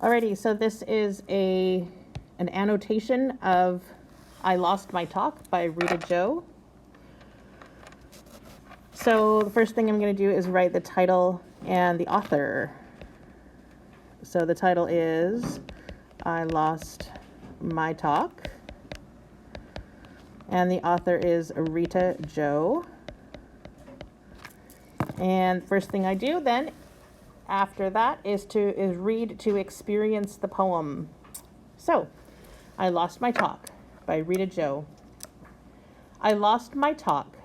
Alrighty, so this is an annotation of I Lost My Talk by Rita Joe. So the first thing I'm going to do is write the title and the author. So the title is I Lost My Talk, and the author is Rita Joe. And first thing I do then after that is read to experience the poem. So, I Lost My Talk by Rita Joe. I lost my talk,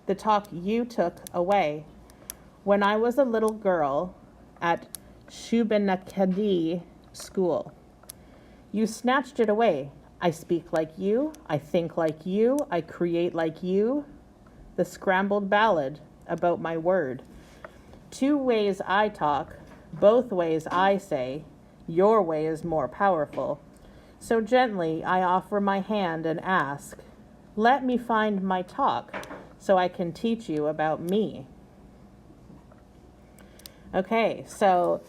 the talk you took away, when I was a little girl at Shubenacadie school. You snatched it away. I speak like you, I think like you, I create like you. The scrambled ballad about my word. Two ways I talk, both ways I say, your way is more powerful. So gently I offer my hand and ask, let me find my talk so I can teach you about me. Okay, so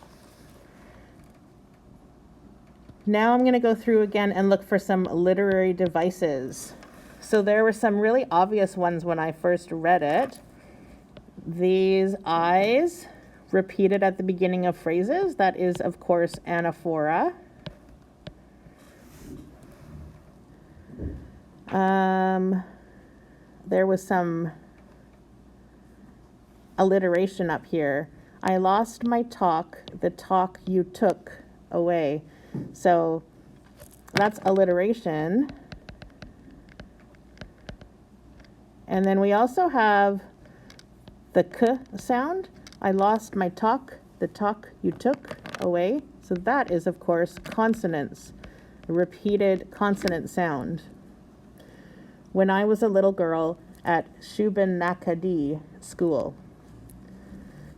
now I'm going to go through again and look for some literary devices. So there were some really obvious ones when I first read it. These I's repeated at the beginning of phrases. That is, of course, anaphora. There was some alliteration up here. I lost my talk, the talk you took away. So that's alliteration. And then we also have the k sound. I lost my talk, the talk you took away. So that is, of course, consonants, a repeated consonant sound. When I was a little girl at Shubenacadie school.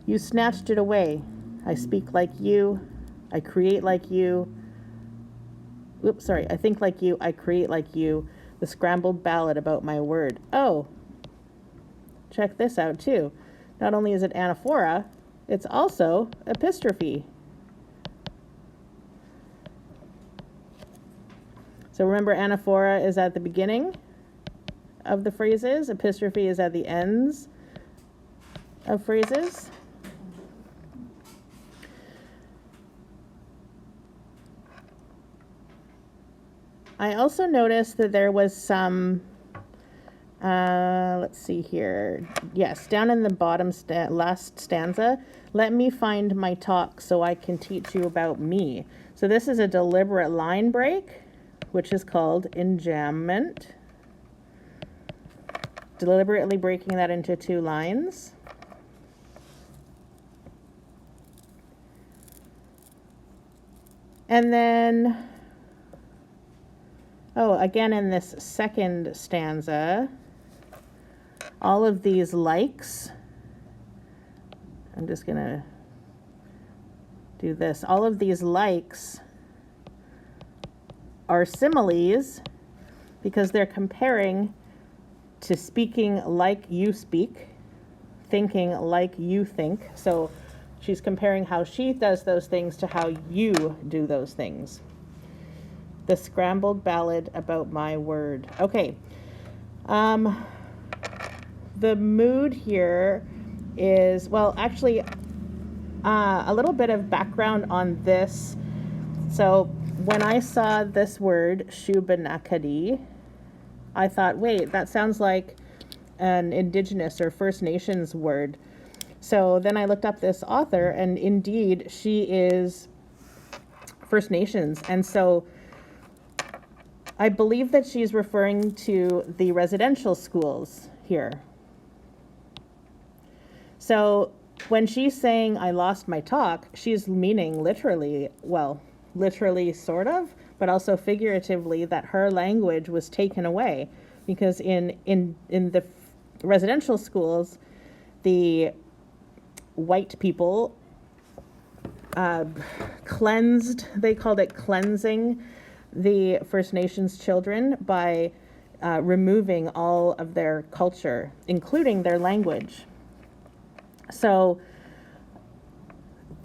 You snatched it away. I speak like you, I create like you. I think like you, I create like you. The scrambled ballad about my word. Oh, check this out too. Not only is it anaphora, it's also epistrophe. So remember, anaphora is at the beginning of the phrases. Epistrophe is at the ends of phrases. I also noticed that there was some let's see here. Yes, down in the bottom last stanza, let me find my talk so I can teach you about me. So this is a deliberate line break, which is called enjambment. Deliberately breaking that into two lines. And then, again in this second stanza, all of these likes, I'm just going to do this. All of these likes are similes because they're comparing to speaking like you speak, thinking like you think. So she's comparing how she does those things to how you do those things. The scrambled ballad about my word. Okay. The mood here is, well, actually, a little bit of background on this. So when I saw this word, Shubenacadie, I thought, wait, that sounds like an Indigenous or First Nations word. So then I looked up this author, and indeed, she is First Nations. And so I believe that she's referring to the residential schools here. So when she's saying, I lost my talk, she's meaning literally, well, literally sort of, but also figuratively, that her language was taken away. Because in the residential schools, the white people cleansed, they called it cleansing the First Nations children by removing all of their culture, including their language. So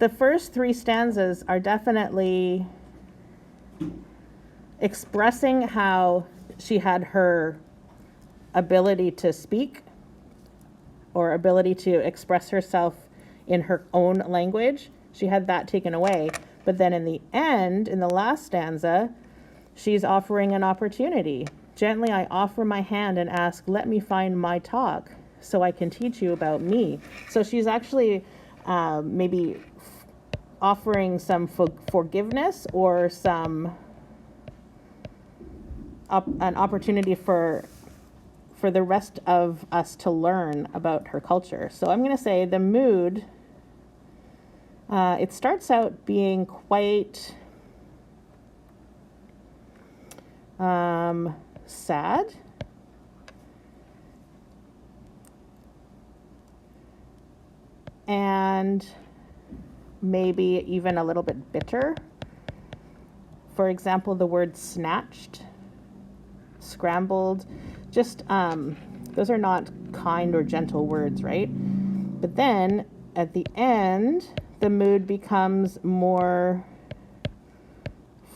the first 3 stanzas are definitely expressing how she had her ability to speak or ability to express herself in her own language. She had that taken away. But then in the end, in the last stanza, she's offering an opportunity. Gently I offer my hand and ask, let me find my talk so I can teach you about me. So she's actually maybe offering some forgiveness or some an opportunity for the rest of us to learn about her culture. So I'm going to say the mood, it starts out being quite sad. And maybe even a little bit bitter. For example, the word snatched, scrambled, just those are not kind or gentle words, right? But then at the end, the mood becomes more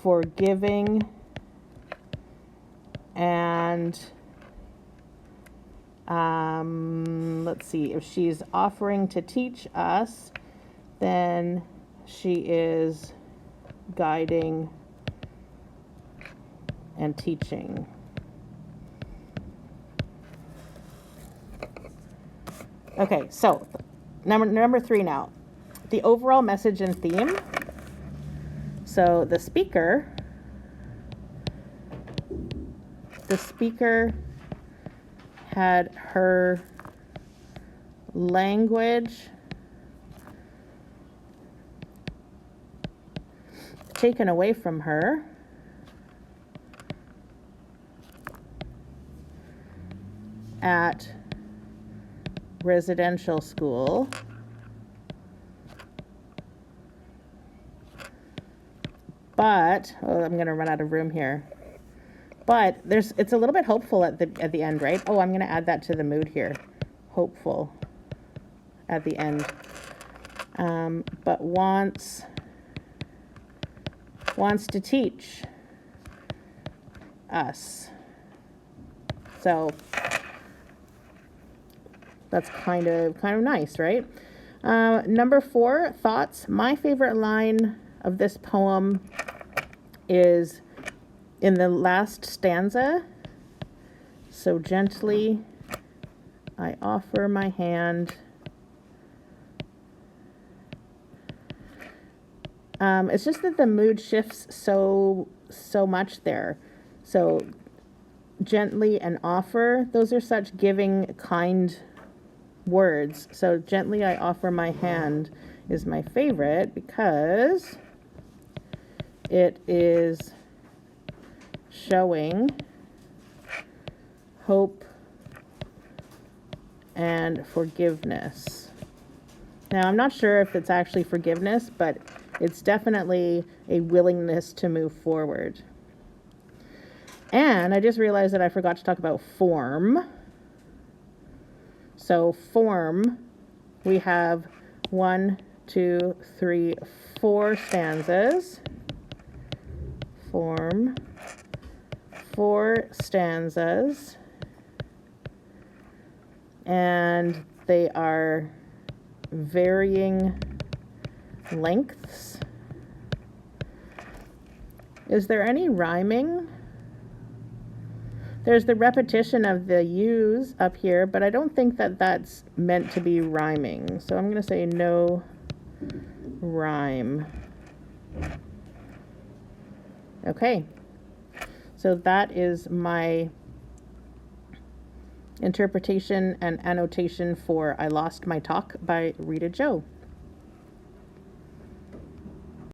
forgiving and let's see, if she's offering to teach us, then she is guiding and teaching. Okay, so number 3 now. The overall message and theme. So the speaker had her language taken away from her at residential school, but I'm going to run out of room here. But it's a little bit hopeful at the end, right? Oh, I'm going to add that to the mood here. Hopeful at the end. But wants to teach us. So that's kind of nice, right? Number 4, thoughts. My favorite line of this poem is in the last stanza. So gently I offer my hand. It's just that the mood shifts so much there. So gently and offer, those are such giving, kind words. So gently I offer my hand is my favorite because it is showing hope and forgiveness. Now, I'm not sure if it's actually forgiveness, but it's definitely a willingness to move forward. And I just realized that I forgot to talk about form. So form, we have 1, 2, 3, 4 stanzas. Form, 4 stanzas. And they are varying lengths. Is there any rhyming? There's the repetition of the U's up here, but I don't think that that's meant to be rhyming. So I'm going to say no rhyme. Okay. So that is my interpretation and annotation for I Lost My Talk by Rita Joe.